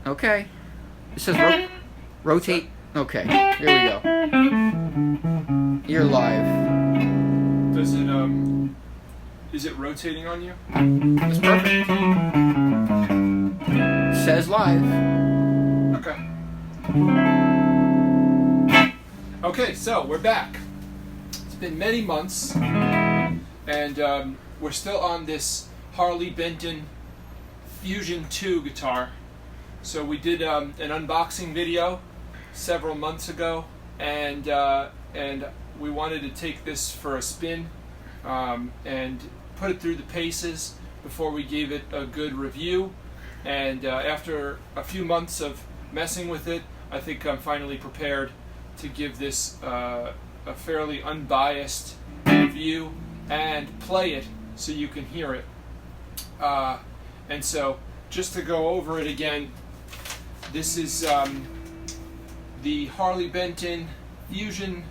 Okay. It says rotate. Okay, here we go. You're live. Does it, is it rotating on you? It's perfect. It says live. Okay. Okay, so we're back. It's been many months, and we're still on this Harley Benton Fusion 2 guitar. So we did an unboxing video several months ago, and we wanted to take this for a spin and put it through the paces before we gave it a good review. And after a few months of messing with it, I think I'm finally prepared to give this a fairly unbiased review and play it so you can hear it. And so, just to go over it again, this is the Harley Benton Fusion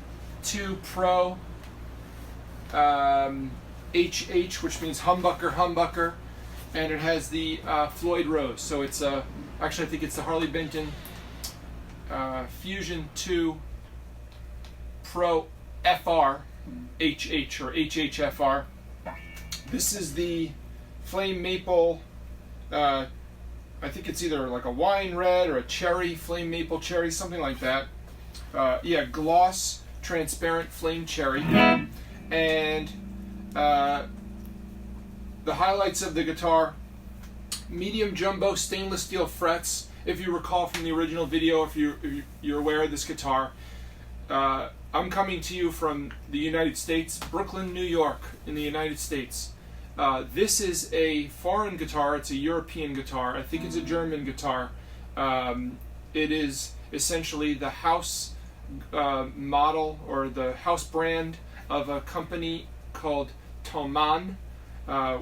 2 Pro HH, which means humbucker, and it has the Floyd Rose. So it's actually I think it's the Harley Benton Fusion 2 Pro FR HH or HHFR. This is the flame maple. I think it's either like a wine red or a cherry, flame maple cherry, something like that. Yeah, gloss transparent flame cherry. And the highlights of the guitar: medium jumbo stainless steel frets. If you recall from the original video, if you're aware of this guitar, I'm coming to you from the United States, Brooklyn, New York, in the United States. This is a foreign guitar. It's a European guitar. I think it's a German guitar. It is essentially the house model or the house brand of a company called Thomann,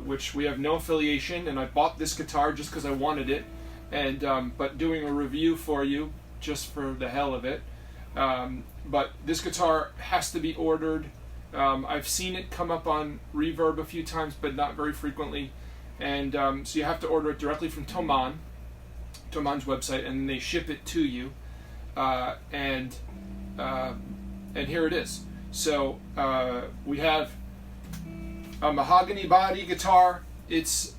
which we have no affiliation. And I bought this guitar just because I wanted it, and but doing a review for you just for the hell of it. But this guitar has to be ordered. I've seen it come up on Reverb a few times, but not very frequently. And so you have to order it directly from Thomann, Thomann's website, and they ship it to you. And here it is. So we have a mahogany body guitar. It's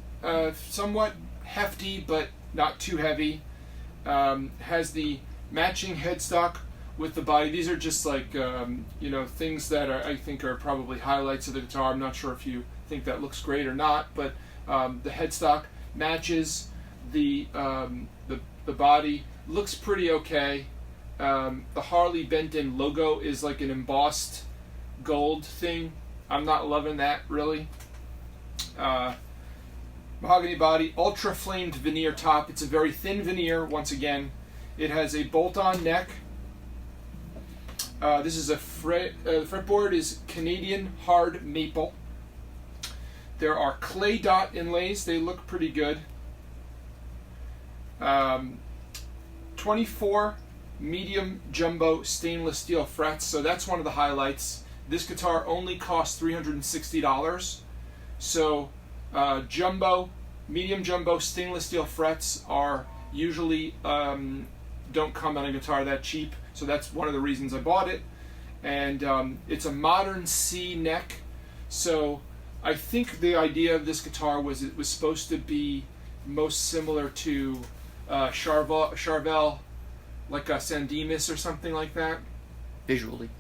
somewhat hefty, but not too heavy. Has the matching headstock with the body. These are just like things that I think are probably highlights of the guitar. I'm not sure if you think that looks great or not, but the headstock matches the body. Looks pretty okay. The Harley Benton logo is like an embossed gold thing. I'm not loving that really. Mahogany body, ultra flamed veneer top. It's a very thin veneer. Once again, it has a bolt-on neck. This is the fretboard is Canadian hard maple. There are clay dot inlays. They look pretty good. 24 medium jumbo stainless steel frets. So that's one of the highlights. This guitar only costs $360. So medium jumbo stainless steel frets are usually don't come on a guitar that cheap. So that's one of the reasons I bought it. And it's a modern C neck. So I think the idea of this guitar was it was supposed to be most similar to Charvel, like a Sandemus or something like that. Visually.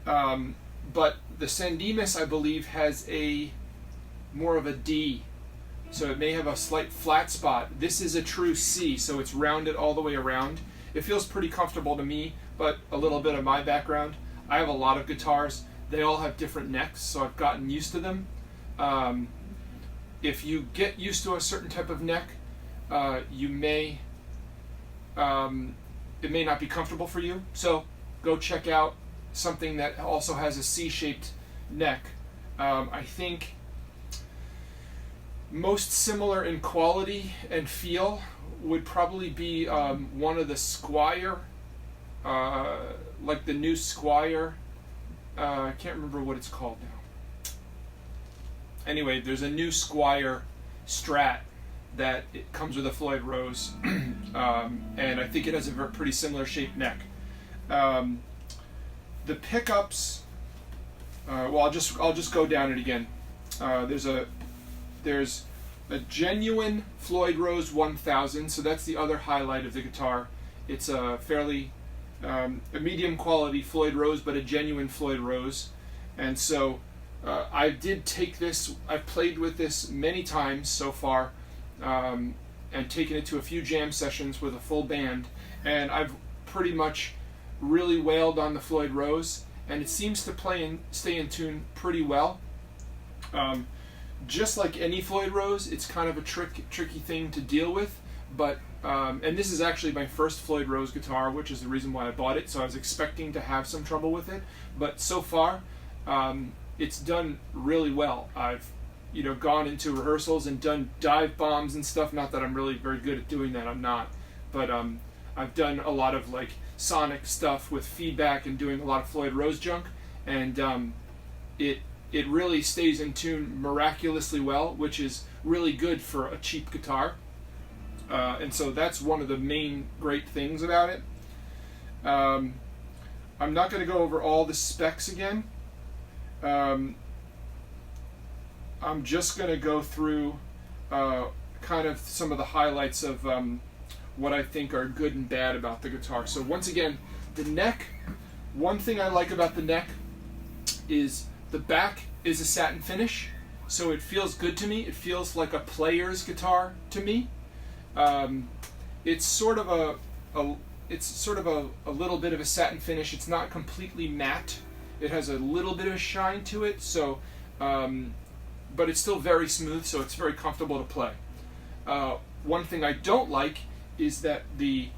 But the Sandemus, I believe, has a more of a D. So it may have a slight flat spot. This is a true C, so it's rounded all the way around. It feels pretty comfortable to me, but a little bit of my background. I have a lot of guitars. They all have different necks, so I've gotten used to them. If you get used to a certain type of neck, it may not be comfortable for you. So go check out something that also has a C-shaped neck. I think most similar in quality and feel would probably be one of the Squire, like the new Squire. I can't remember what it's called now. Anyway, there's a new Squire Strat that it comes with a Floyd Rose, and I think it has a pretty similar shaped neck. The pickups, well, I'll just go down it again. There's a genuine Floyd Rose 1000, so that's the other highlight of the guitar. It's a fairly a medium quality Floyd Rose, but a genuine Floyd Rose. And so I did take this, I've played with this many times so far, and taken it to a few jam sessions with a full band, and I've pretty much really wailed on the Floyd Rose, and it seems to stay in tune pretty well. Just like any Floyd Rose, it's kind of a tricky thing to deal with, but and this is actually my first Floyd Rose guitar, which is the reason why I bought it, so I was expecting to have some trouble with it, but so far it's done really well. I've gone into rehearsals and done dive bombs and stuff, not that I'm really very good at doing that, I'm not, but I've done a lot of like sonic stuff with feedback and doing a lot of Floyd Rose junk, and it really stays in tune miraculously well, which is really good for a cheap guitar. And so that's one of the main great things about it. I'm not going to go over all the specs again. I'm just going to go through kind of some of the highlights of what I think are good and bad about the guitar. So once again, the neck, one thing I like about the neck is the back is a satin finish, so it feels good to me. It feels like a player's guitar to me. It's sort of a little bit of a satin finish. It's not completely matte. It has a little bit of a shine to it, so but it's still very smooth, so it's very comfortable to play. One thing I don't like is that the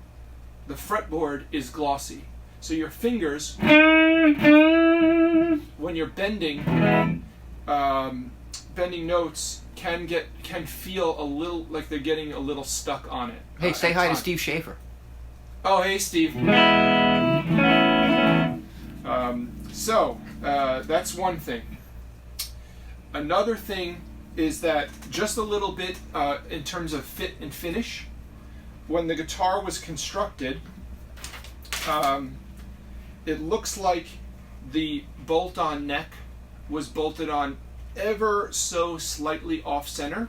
fretboard is glossy. So your fingers, when you're bending notes, can feel a little like they're getting a little stuck on it. Hey, say hi to Steve Schaefer. Oh, hey, Steve. So that's one thing. Another thing is that just a little bit in terms of fit and finish, when the guitar was constructed, it looks like the bolt-on neck was bolted on ever so slightly off-center,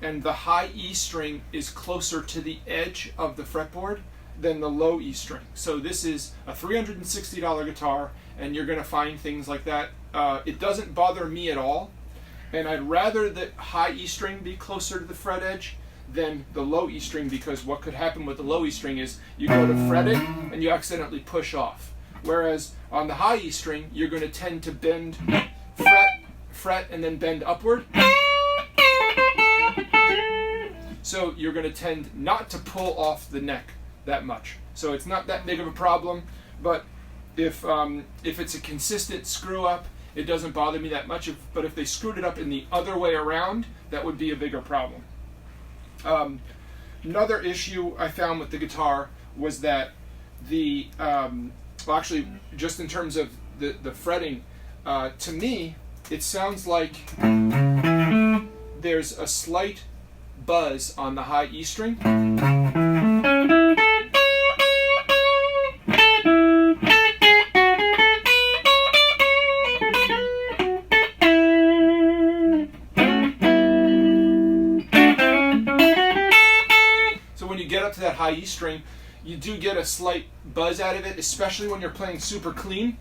and the high E string is closer to the edge of the fretboard than the low E string. So this is a $360 guitar, and you're going to find things like that. It doesn't bother me at all, and I'd rather the high E string be closer to the fret edge than the low E string, because what could happen with the low E string is you go to fret it and you accidentally push off. Whereas on the high E string, you're going to tend to bend, fret, and then bend upward. So you're going to tend not to pull off the neck that much. So it's not that big of a problem, but if it's a consistent screw up, it doesn't bother me that much. But if they screwed it up in the other way around, that would be a bigger problem. Another issue I found with the guitar was that the well, actually, just in terms of the fretting, to me, it sounds like there's a slight buzz on the high E string. So when you get up to that high E string, you do get a slight buzz out of it, especially when you're playing super clean.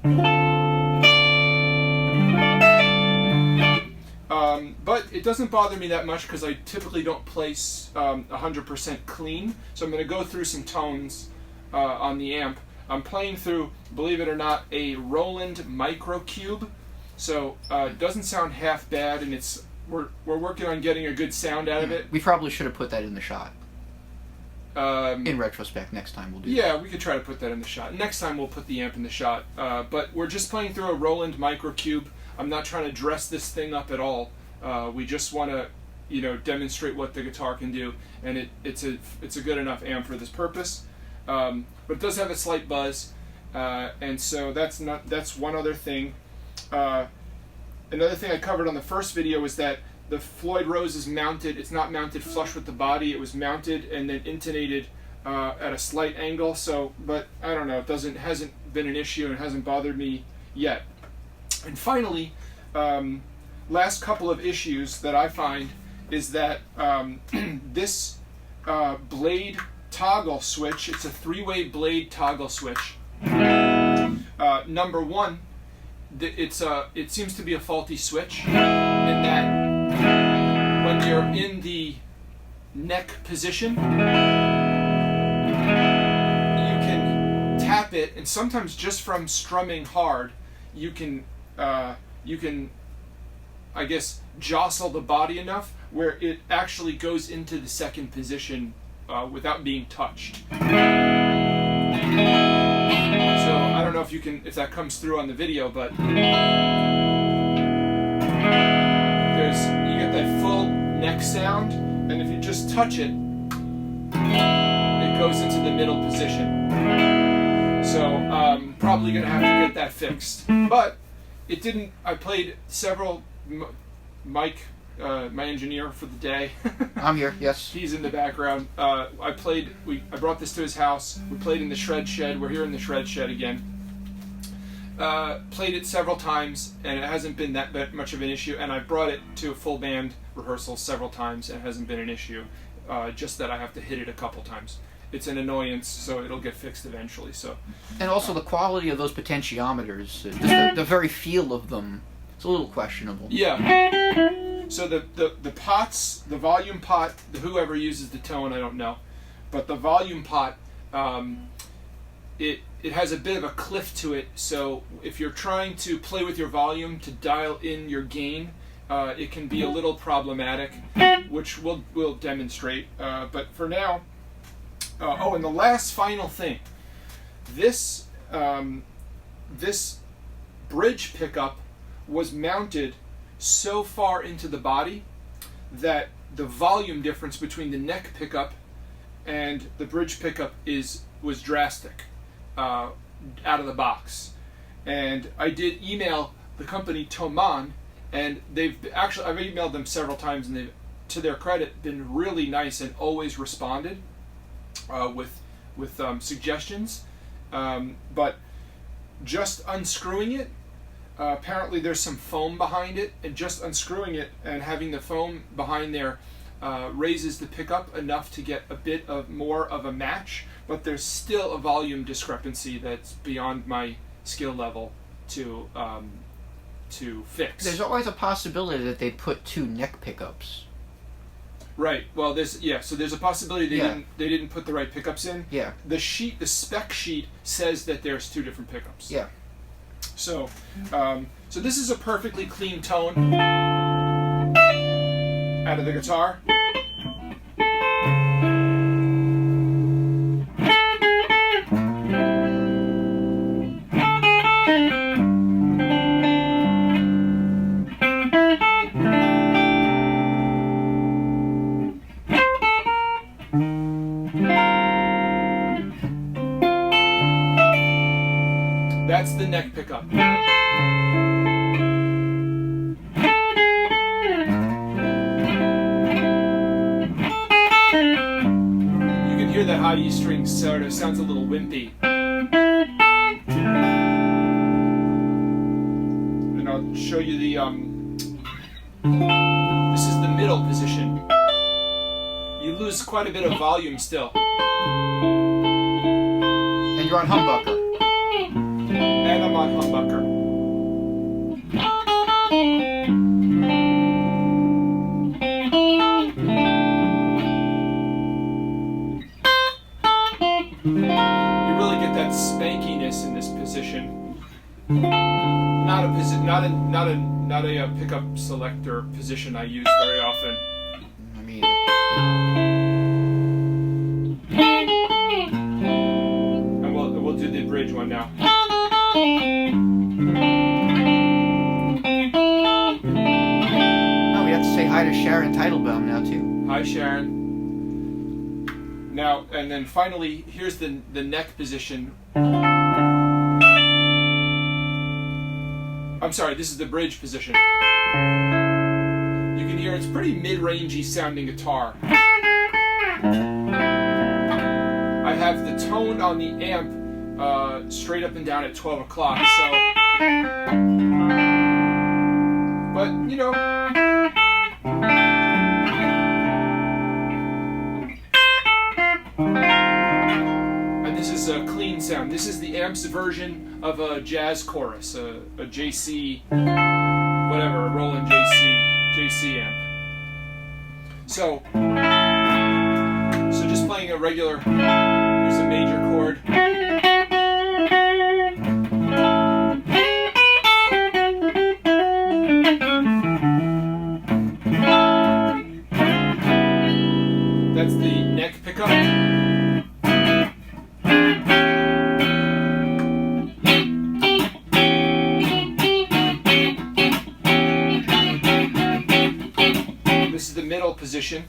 But it doesn't bother me that much because I typically don't play 100% clean. So I'm going to go through some tones on the amp. I'm playing through, believe it or not, a Roland Microcube. So it doesn't sound half bad, and we're working on getting a good sound out of it. We probably should have put that in the shot. In retrospect, next time we'll do that. Yeah, we could try to put that in the shot. Next time we'll put the amp in the shot. But we're just playing through a Roland Microcube. I'm not trying to dress this thing up at all. We just want to, demonstrate what the guitar can do, and it's a good enough amp for this purpose. But it does have a slight buzz, and so that's one other thing. Another thing I covered on the first video was that the Floyd Rose is mounted. It's not mounted flush with the body. It was mounted and then intonated at a slight angle. So, but I don't know. Hasn't been an issue and hasn't bothered me yet. And finally, last couple of issues that I find is that this blade toggle switch. It's a 3-way blade toggle switch. Number one, it seems to be a faulty switch in that when you're in the neck position, you can tap it, and sometimes just from strumming hard, you can I guess jostle the body enough where it actually goes into the second position without being touched. So I don't know if that comes through on the video, but you get that full neck sound, and if you just touch it, it goes into the middle position. So probably gonna have to get that fixed. But it didn't. I played several. Mike, my engineer for the day. I'm here. Yes. He's in the background. I brought this to his house. We played in the shred shed. We're here in the shred shed again. Played it several times, and it hasn't been that much of an issue. And I brought it to a full band rehearsal several times, and it hasn't been an issue. Just that I have to hit it a couple times. It's an annoyance, so it'll get fixed eventually. So. And also the quality of those potentiometers, just the very feel of them, it's a little questionable. Yeah. So the pots, the volume pot, whoever uses the tone, I don't know, but the volume pot, it has a bit of a cliff to it. So if you're trying to play with your volume to dial in your gain, it can be a little problematic, which we'll demonstrate. But for now, and the last final thing, this bridge pickup was mounted so far into the body that the volume difference between the neck pickup and the bridge pickup was drastic out of the box. And I did email the company Thomann, and I've emailed them several times, and they've, to their credit, been really nice and always responded with suggestions. But just unscrewing it, apparently there's some foam behind it, and just unscrewing it and having the foam behind there raises the pickup enough to get a bit of more of a match, but there's still a volume discrepancy that's beyond my skill level to fix. There's always a possibility that they put 2 neck pickups. Right. Well, there's a possibility they didn't put the right pickups in. Yeah. The spec sheet says that there's 2 different pickups. Yeah. So this is a perfectly clean tone out of the guitar. That's the neck pickup. You can hear that high E string sort of sounds a little wimpy. And I'll show you this is the middle position. You lose quite a bit of volume still. And you're on humbucker. And I'm on humbucker. You really get that spankiness in this position. Not a pickup selector position I use very often. I mean, and we'll do the bridge one now. Oh, we have to say hi to Sharon Teitelbaum now too. Hi, Sharon. Now, and then finally, here's the neck position. I'm sorry, this is the bridge position. You can hear here, it's pretty mid-rangey sounding guitar. I have the tone on the amp straight up and down at 12 o'clock, so... But, you know... And this is a clean sound. This is the amp's version of a jazz chorus, a JC, whatever, a Roland JC amp. So just playing a regular, here's a major chord. That's the neck pickup. This is the middle position.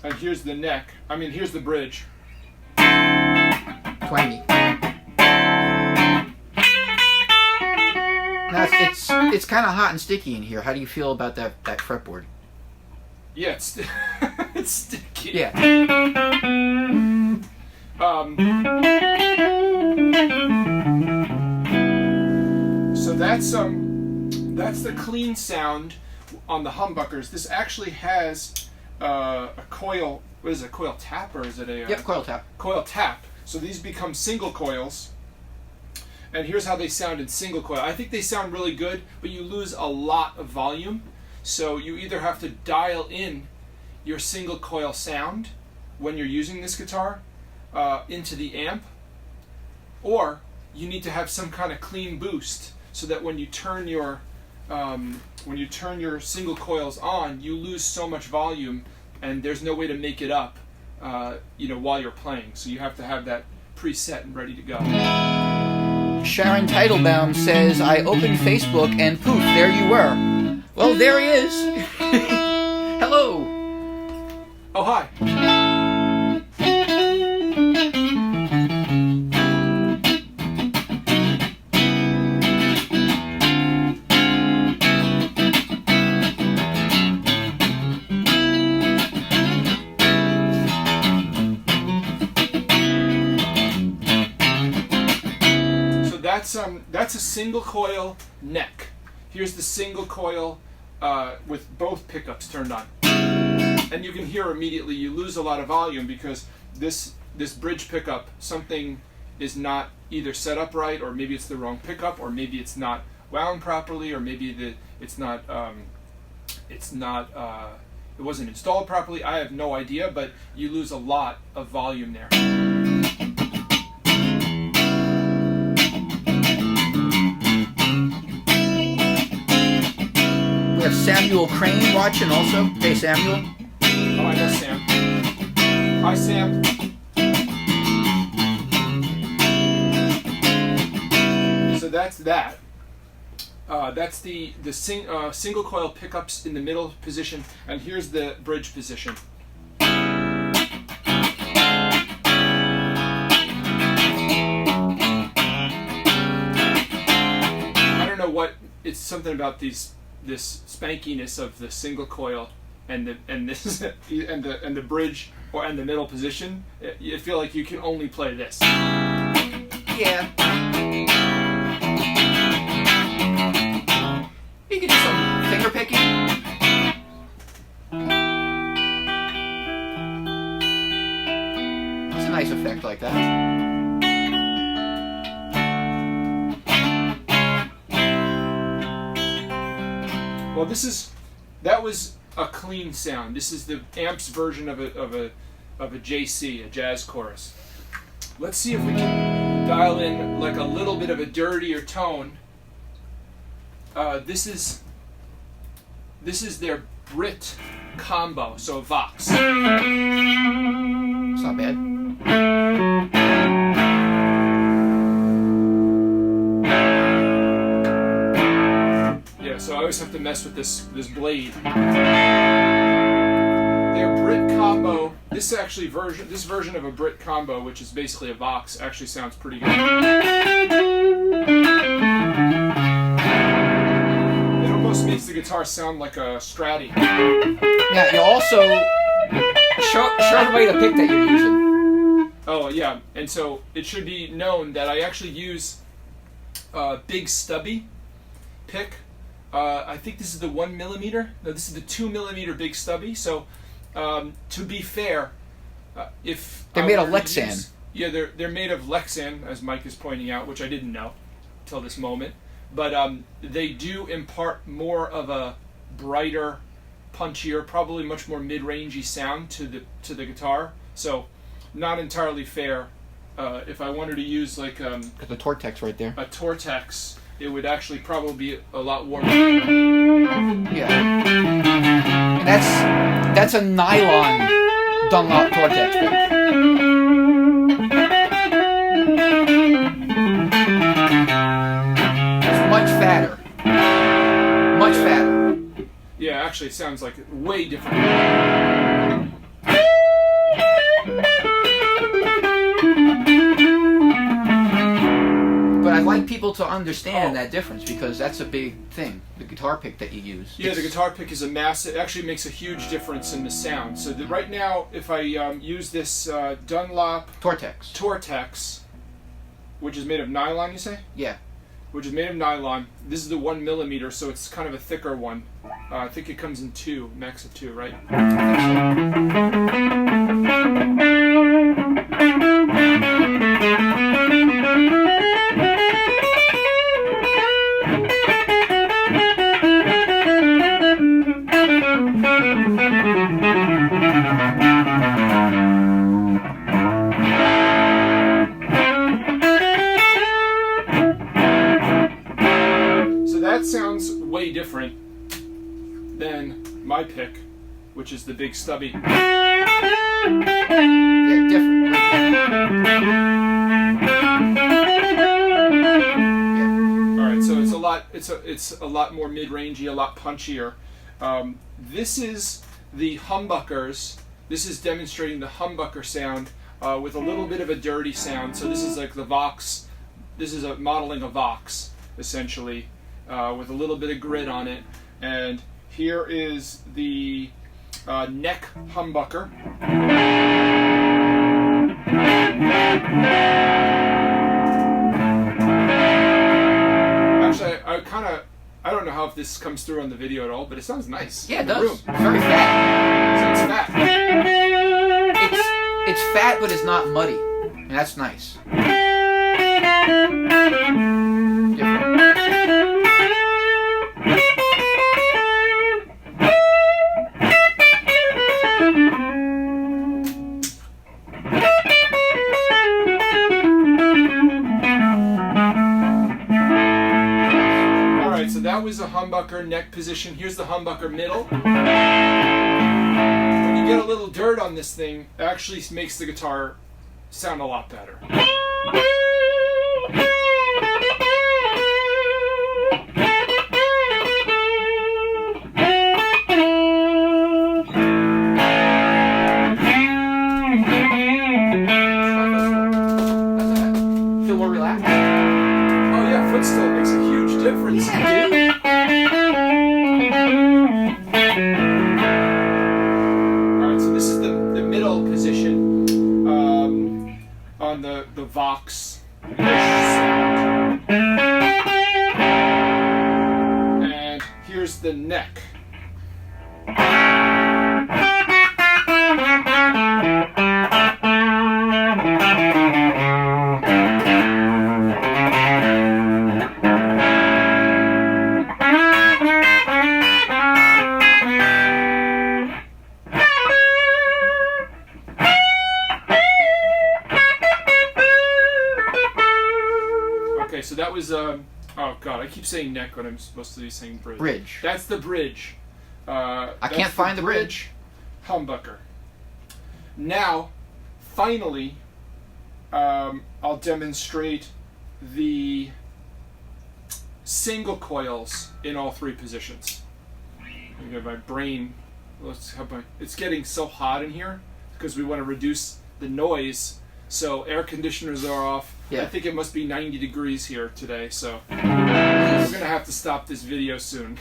And here's the neck. I mean, here's the bridge. Twangy. Now it's kind of hot and sticky in here. How do you feel about that fretboard? Yeah, it's it's sticky. Yeah. So that's the clean sound on the humbuckers. This actually has a coil. What is it? A coil tap, or is it a? Yep, coil tap. Coil tap. So these become single coils. And here's how they sound in single coil. I think they sound really good, but you lose a lot of volume. So you either have to dial in your single coil sound when you're using this guitar into the amp, or you need to have some kind of clean boost so that when you turn your single coils on, you lose so much volume, and there's no way to make it up, while you're playing. So you have to have that preset and ready to go. Sharon Teitelbaum says, I opened Facebook and poof, there you were. Well, there he is. Hello. Oh, hi. That's a single coil neck. Here's the single coil with both pickups turned on. And you can hear immediately you lose a lot of volume because this bridge pickup, something is not either set up right, or maybe it's the wrong pickup, or maybe it's not wound properly, or maybe it wasn't installed properly. I have no idea, but you lose a lot of volume there. We have Samuel Crane watching also. Hey, Samuel. Oh, I know Sam. Hi, Sam. So that's that. That's the single coil pickups in the middle position, and here's the bridge position. I don't know what, it's something about this spankiness of the single coil and the bridge and the middle position. You feel like you can only play this. Yeah. You can do some finger picking. It's a nice effect like that. Well, that was a clean sound. This is the amp's version of a JC, a jazz chorus. Let's see if we can dial in like a little bit of a dirtier tone. This is their Brit combo, so Vox. It's not bad. So I always have to mess with this blade. Their Brit combo. This version of a Brit combo, which is basically a Vox, actually sounds pretty good. guitar sound like a Stratty. Now, you also show everybody the pick that you're using. Oh, yeah. And so it should be known that I actually use a big stubby pick. I think this is the 1mm. No, this is the 2mm big stubby. So, to be fair, if they're I made of were to Lexan. use- yeah, they're made of Lexan, as Mike is pointing out, which I didn't know till this moment. But they do impart more of a brighter, punchier, probably much more mid-rangey sound to the guitar. So, not entirely fair. If I wanted to use like Got the Tortex right there. a Tortex, it would actually probably be a lot warmer. Yeah. And that's a nylon Dunlop Tortex pick. It's much fatter. Much fatter. Yeah, actually, it sounds like way different. But I'd like people to understand that difference because that's a big thing. The guitar pick that you use. Yeah, the guitar pick is a massive. It actually makes a huge difference in the sound. So right now, if I use this Dunlop Tortex. which is made of nylon, you say? Yeah. Which is made of nylon. This is the 1mm, so it's kind of a thicker one. I think it comes in two, max of two, right? That sounds way different than my pick, which is the big stubby. Yeah, different. Yeah. All right, so it's a lot more mid-rangey, a lot punchier. This is the humbuckers. This is demonstrating the humbucker sound with a little bit of a dirty sound. So this is like the Vox. This is a modeling a Vox, essentially. With a little bit of grit on it. And here is the neck humbucker. Actually, I don't know how if this comes through on the video at all, but it sounds nice. Yeah, it in the does. room. It's very fat. So it's fat. It's fat, but it's not muddy. And that's nice. Different. Alright, so that was a humbucker neck position. Here's the humbucker middle. When you get a little dirt on this thing, it actually makes the guitar sound a lot better. Feel more relaxed? Oh yeah, foot still makes a huge difference. Yeah, dude. Alright, so this is the middle position on the Vox sound. And here's the neck. Okay, so that was oh god, I keep saying neck when I'm supposed to be saying bridge. Bridge. That's the bridge. I can't find the bridge. Humbucker. Now, finally, I'll demonstrate the single coils in all three positions. I got my brain. It's getting so hot in here because we want to reduce the noise. So air conditioners are off. Yeah. I think it must be 90 degrees here today. So. Please. We're gonna have to stop this video soon.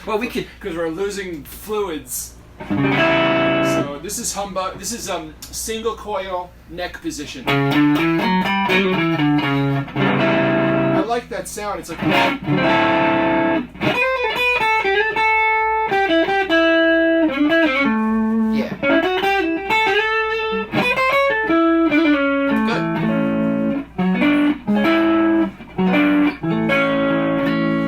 Well, we could. Because we're losing fluids. So this is humbug. This is single coil neck position. I like that sound. It's like. Yeah. Good.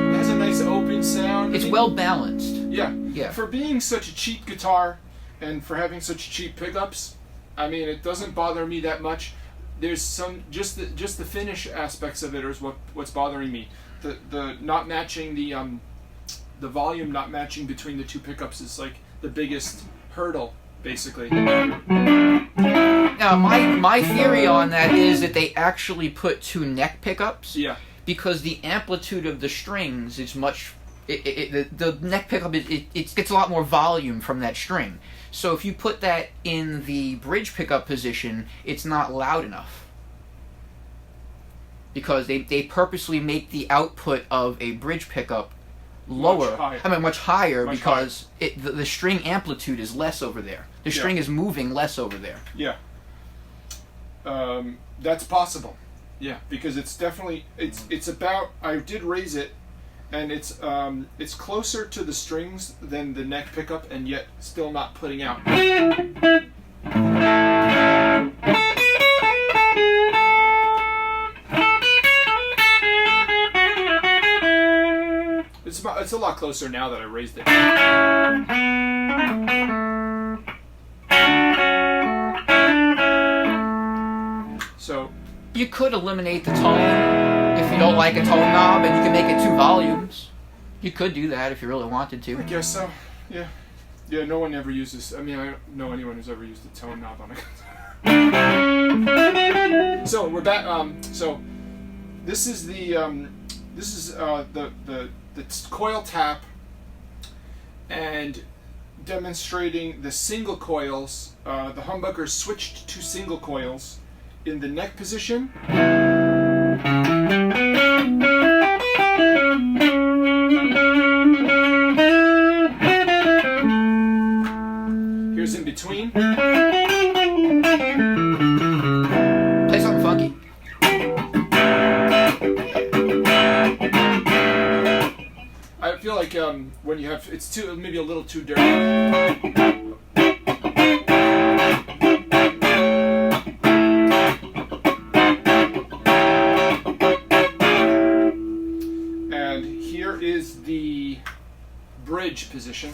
It has a nice open sound. It's well balanced. Yeah. Yeah. For being such a cheap guitar and for having such cheap pickups, I mean, it doesn't bother me that much. There's some just the finish aspects of it is what's bothering me. The not matching the volume not matching between the two pickups is like the biggest hurdle, basically. Now, my theory on that is that they actually put two neck pickups. Yeah. Because the amplitude of the strings is much. The neck pickup it gets a lot more volume from that string. So if you put that in the bridge pickup position, it's not loud enough. Because they purposely make the output of a bridge pickup lower. Much higher because the string amplitude is less over there. The string is moving less over there. Yeah. That's possible. Yeah, because it's definitely it's about. I did raise it, and it's closer to the strings than the neck pickup, and yet still not putting out. It's a lot closer now that I raised it. So you could eliminate the tone if you don't like a tone knob, and you can make it 2 volumes. You could do that if you really wanted to. I guess so. Yeah. Yeah. No one ever uses. I mean, I don't know anyone who's ever used a tone knob on a guitar. So we're back. So this is the coil tap, and demonstrating the single coils. The humbucker switched to single coils in the neck position. Here's in between. Play something funky. I feel like when you have it's maybe a little too dirty. Is the bridge position.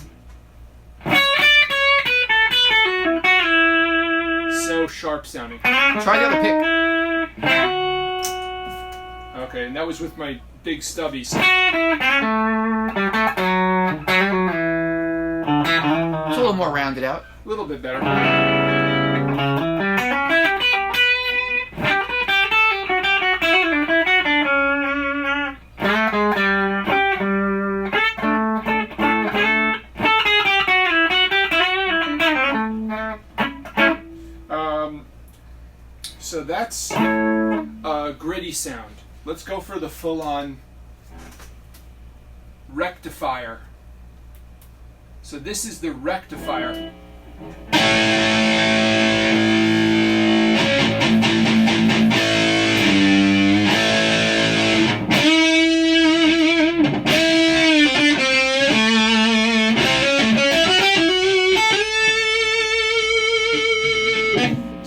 So sharp sounding. Try the other pick. Okay, and that was with my big stubbies. It's a little more rounded out. A little bit better. So that's a gritty sound. Let's go for the full-on rectifier. So this is the rectifier.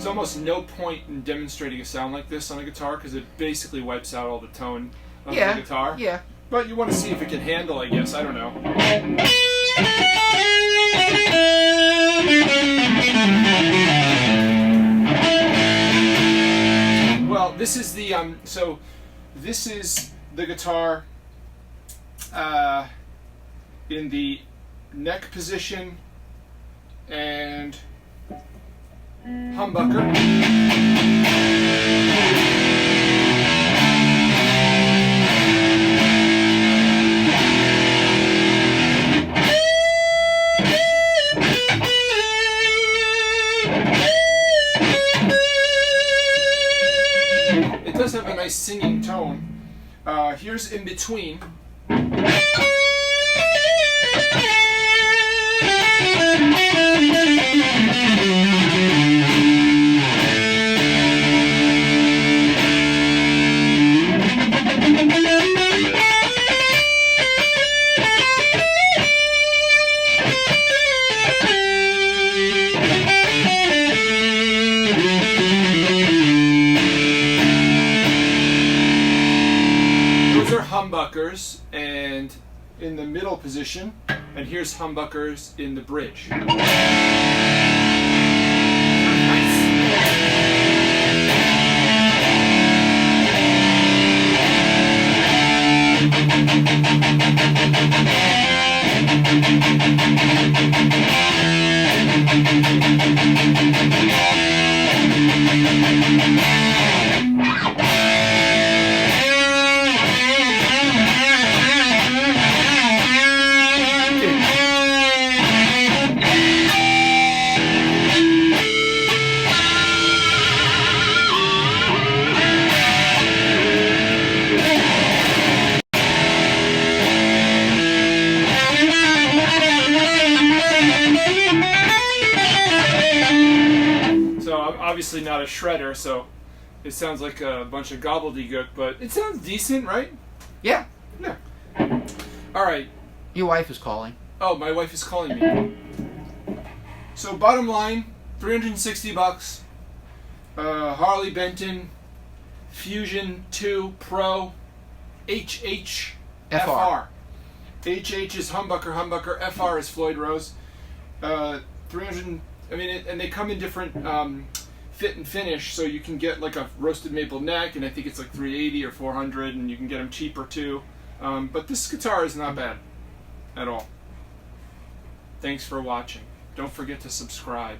Almost no point in demonstrating a sound like this on a guitar because it basically wipes out all the tone of the guitar. Yeah. But you want to see if it can handle, I guess. I don't know. Well, this is the so this is the guitar in the neck position and humbucker. It does have a nice singing tone. Here's in between. humbuckers and in the middle position, and here's humbuckers in the bridge. Obviously not a shredder, so it sounds like a bunch of gobbledygook, but it sounds decent, right? Yeah. Yeah. All right. Your wife is calling. Oh, my wife is calling me. So bottom line, $360. Harley Benton Fusion 2 Pro HH FR. HH is humbucker, FR is Floyd Rose. 300. I mean, and they come in different fit and finish, so you can get like a roasted maple neck, and I think it's like 380 or 400, and you can get them cheaper too. But this guitar is not bad at all. Thanks for watching. Don't forget to subscribe.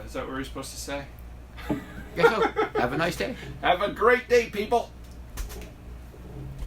Is that what we're supposed to say? Yeah, so have a nice day. Have a great day, people.